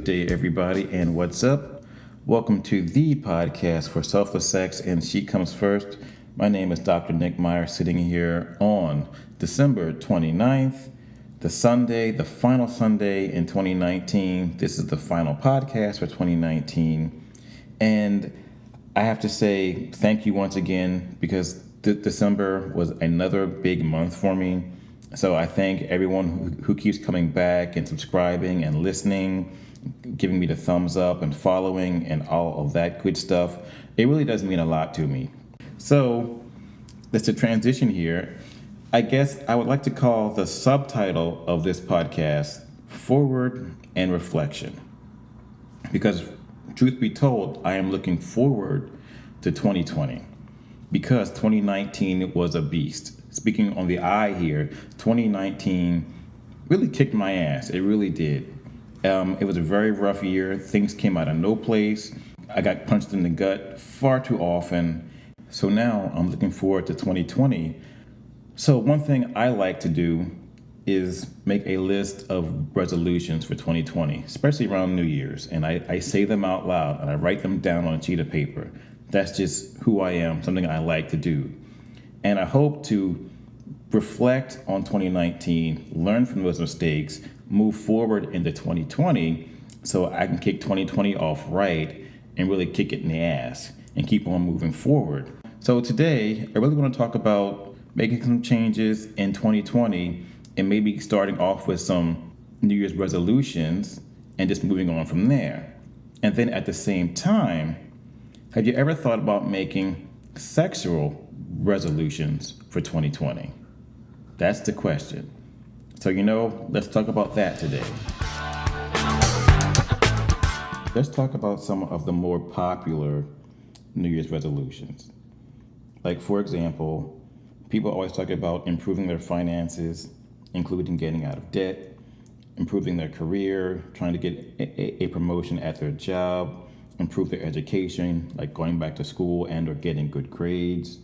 day, everybody, and what's up? Welcome to the podcast for Selfless Sex and She Comes First. My name is Dr. Nick Meyer, sitting here on December 29th, the Sunday, the final Sunday in 2019. This is the final podcast for 2019. And I have to say thank you once again because December was another big month for me. So I thank everyone who keeps coming back and subscribing and listening, giving me the thumbs up and following and all of that good stuff. It really does mean a lot to me. So that's a transition here. I guess I would like to call the subtitle of this podcast Forward and Reflection. Because truth be told, I am looking forward to 2020 because 2019 was a beast. Speaking on the I here, 2019 really kicked my ass. It really did. It was a very rough year. Things came out of no place. I got punched in the gut far too often. So now I'm looking forward to 2020. So one thing I like to do is make a list of resolutions for 2020, especially around New Year's. And I say them out loud and I write them down on a sheet of paper. That's just who I am, something I like to do. And I hope to reflect on 2019, learn from those mistakes, move forward into 2020 so I can kick 2020 off right and really kick it in the ass and keep on moving forward. So today, I really want to talk about making some changes in 2020 and maybe starting off with some New Year's resolutions and just moving on from there. And then at the same time, have you ever thought about making sexual resolutions for 2020? That's the question. So, let's talk about that today. Let's talk about some of the more popular New Year's resolutions. Like, for example, people always talk about improving their finances, including getting out of debt, improving their career, trying to get a promotion at their job, improve their education, like going back to school and or getting good grades,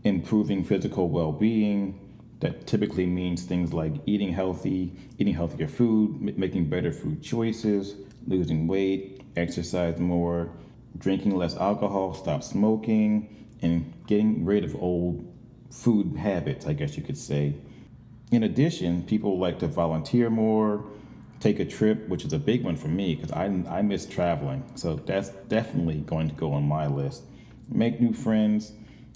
improving physical well-being. That typically means things like eating healthy, eating healthier food, making better food choices, losing weight, exercise more, drinking less alcohol, stop smoking, and getting rid of old food habits, I guess you could say. In addition, people like to volunteer more, take a trip, which is a big one for me because I miss traveling. So that's definitely going to go on my list. Make new friends,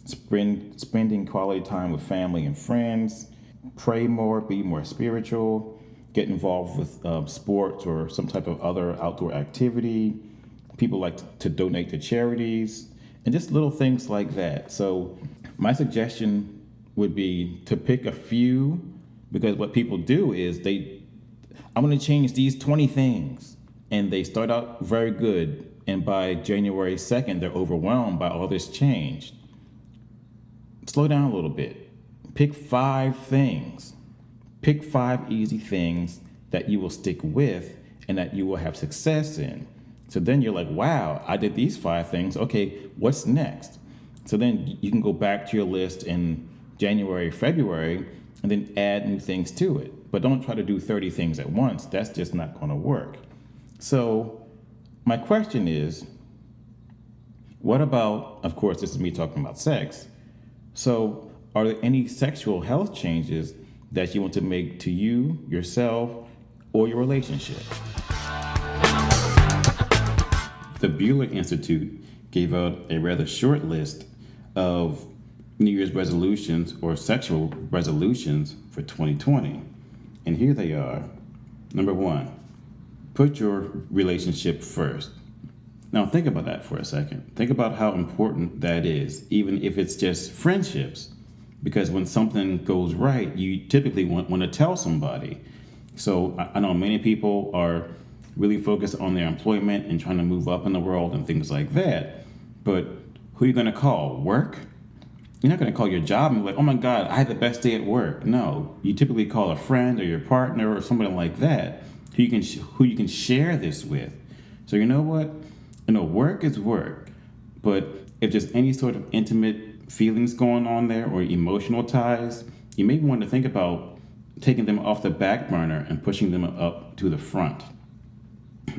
spending quality time with family and friends, pray more, be more spiritual, get involved with sports or some type of other outdoor activity. People like to donate to charities and just little things like that. So my suggestion would be to pick a few, because what people do is I'm going to change these 20 things, and they start out very good, and by January 2nd, they're overwhelmed by all this change. Slow down a little bit. Pick 5 things. Pick 5 easy things that you will stick with and that you will have success in. So then you're like, wow, I did these 5 things. Okay, what's next? So then you can go back to your list in January, February, and then add new things to it. But don't try to do 30 things at once. That's just not going to work. So my question is, what about, of course, this is me talking about sex. So are there any sexual health changes that you want to make to you, yourself, or your relationship? The Bueller Institute gave out a rather short list of New Year's resolutions or sexual resolutions for 2020. And here they are. Number 1, put your relationship first. Now think about that for a second. Think about how important that is, even if it's just friendships. Because when something goes right, you typically want to tell somebody. So I know many people are really focused on their employment and trying to move up in the world and things like that. But who are you going to call? Work? You're not going to call your job and be like, oh my God, I had the best day at work. No, you typically call a friend or your partner or somebody like that who you can share this with. So you know what? Work is work, but if there's any sort of intimate feelings going on there or emotional ties, you may want to think about taking them off the back burner and pushing them up to the front.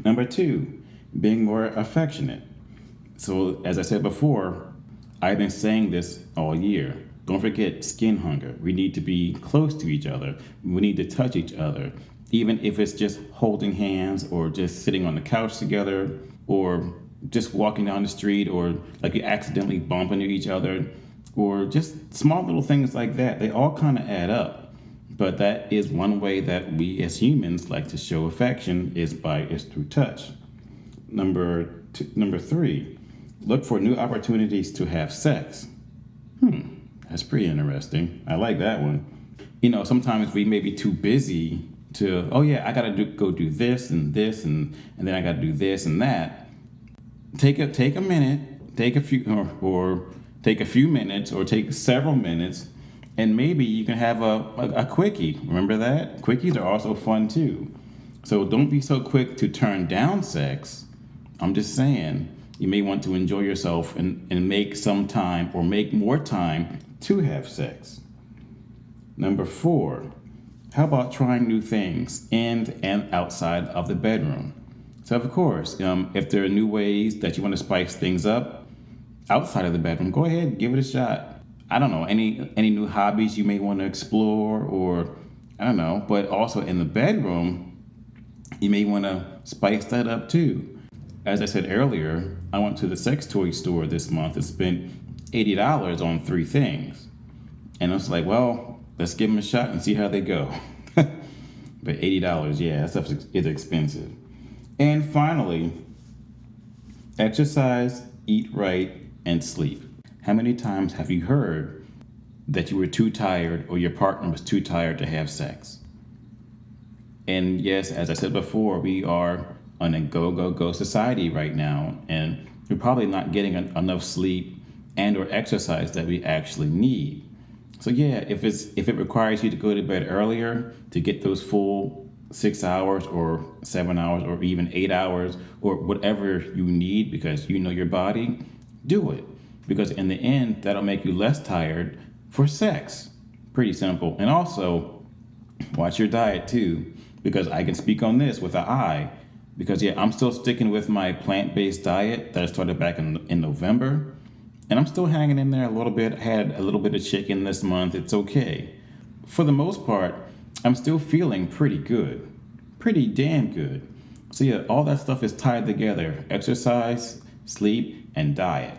Number two, being more affectionate. So, as I said before, I've been saying this all year. Don't forget skin hunger. We need to be close to each other. We need to touch each other, even if it's just holding hands or just sitting on the couch together or just walking down the street or like you accidentally bump into each other or just small little things like that. They all kind of add up. But that is one way that we as humans like to show affection is through touch. Number three, look for new opportunities to have sex. That's pretty interesting. I like that one. Sometimes we may be too busy to, oh yeah, I gotta go do this and this and then I gotta do this and that. Take a minute, take a few or take a few minutes or take several minutes, and maybe you can have a quickie. Remember that? Quickies are also fun too. So don't be so quick to turn down sex. I'm just saying, you may want to enjoy yourself and make some time or make more time to have sex. Number four, how about trying new things in and outside of the bedroom? So of course, if there are new ways that you want to spice things up outside of the bedroom, go ahead and give it a shot. I don't know, any new hobbies you may want to explore or I don't know, but also in the bedroom, you may want to spice that up too. As I said earlier, I went to the sex toy store this month and spent $80 on 3 things. And I was like, well, let's give them a shot and see how they go. But $80, yeah, that stuff is expensive. And finally, exercise, eat right, and sleep. How many times have you heard that you were too tired or your partner was too tired to have sex? And yes, as I said before, we are on a go society right now, and we're probably not getting enough sleep and or exercise that we actually need. So yeah, if it requires you to go to bed earlier to get those full 6 hours or 7 hours or even 8 hours or whatever you need because you know your body, do it. Because in the end, that'll make you less tired for sex. Pretty simple. And also, watch your diet too, because I can speak on this with an eye. Because yeah, I'm still sticking with my plant-based diet that I started back in November. And I'm still hanging in there a little bit. I had a little bit of chicken this month. It's okay. For the most part, I'm still feeling pretty good. Pretty damn good. So yeah, all that stuff is tied together. Exercise, sleep, and diet.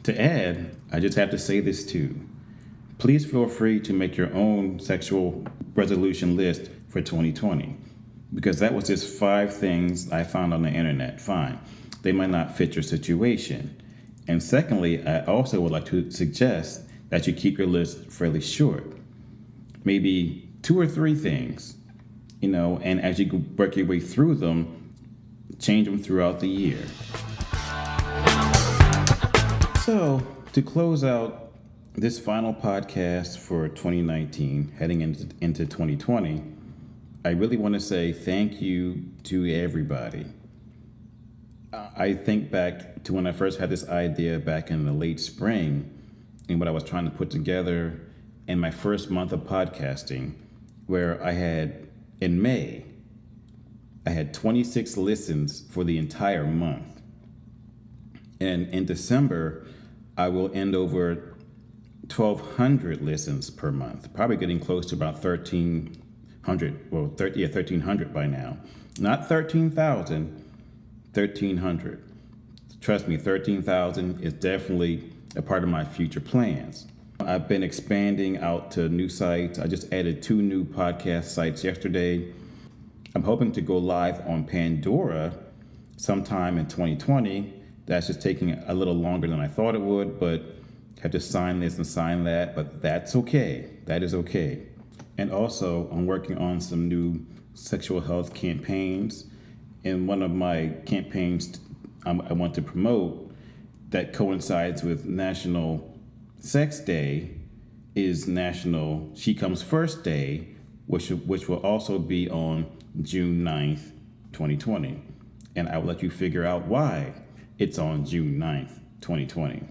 To add, I just have to say this too. Please feel free to make your own sexual resolution list for 2020. Because that was just 5 things I found on the internet. Fine. They might not fit your situation. And secondly, I also would like to suggest that you keep your list fairly short. Maybe 2 or 3 things, and as you work your way through them, change them throughout the year. So, to close out this final podcast for 2019, heading into 2020, I really want to say thank you to everybody. I think back to when I first had this idea back in the late spring and what I was trying to put together in my first month of podcasting, where in May, I had 26 listens for the entire month. And in December, I will end over 1,200 listens per month, probably getting close to about 1,300 by now. Not 13,000, 1,300. Trust me, 13,000 is definitely a part of my future plans. I've been expanding out to new sites. I just added 2 new podcast sites yesterday. I'm hoping to go live on Pandora sometime in 2020. That's just taking a little longer than I thought it would, but have to sign this and sign that, but that's okay. That is okay. And also, I'm working on some new sexual health campaigns. And one of my campaigns I want to promote that coincides with National Sex Day is National She Comes First Day, which will also be on June 9th, 2020. And I will let you figure out why it's on June 9th, 2020.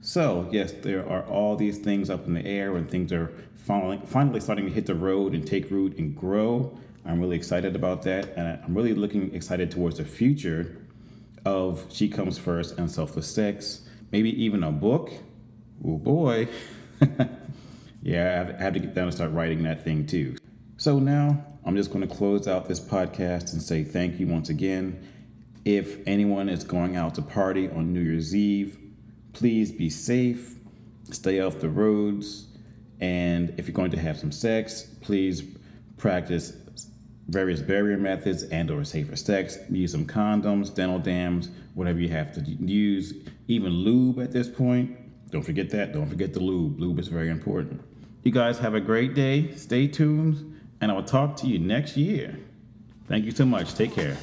So, yes, there are all these things up in the air and things are finally starting to hit the road and take root and grow. I'm really excited about that, and I'm really excited towards the future of She Comes First and Selfless Sex. Maybe even a book. Oh boy. Yeah, I have to get down and start writing that thing too. So now I'm just going to close out this podcast and say thank you once again. If anyone is going out to party on New Year's Eve, please be safe, stay off the roads, and if you're going to have some sex, please practice various barrier methods and or safer sex. Use some condoms, dental dams, whatever you have to use, even lube at this point. Don't forget that. Don't forget the lube. Lube is very important. You guys have a great day. Stay tuned, and I will talk to you next year. Thank you so much. Take care.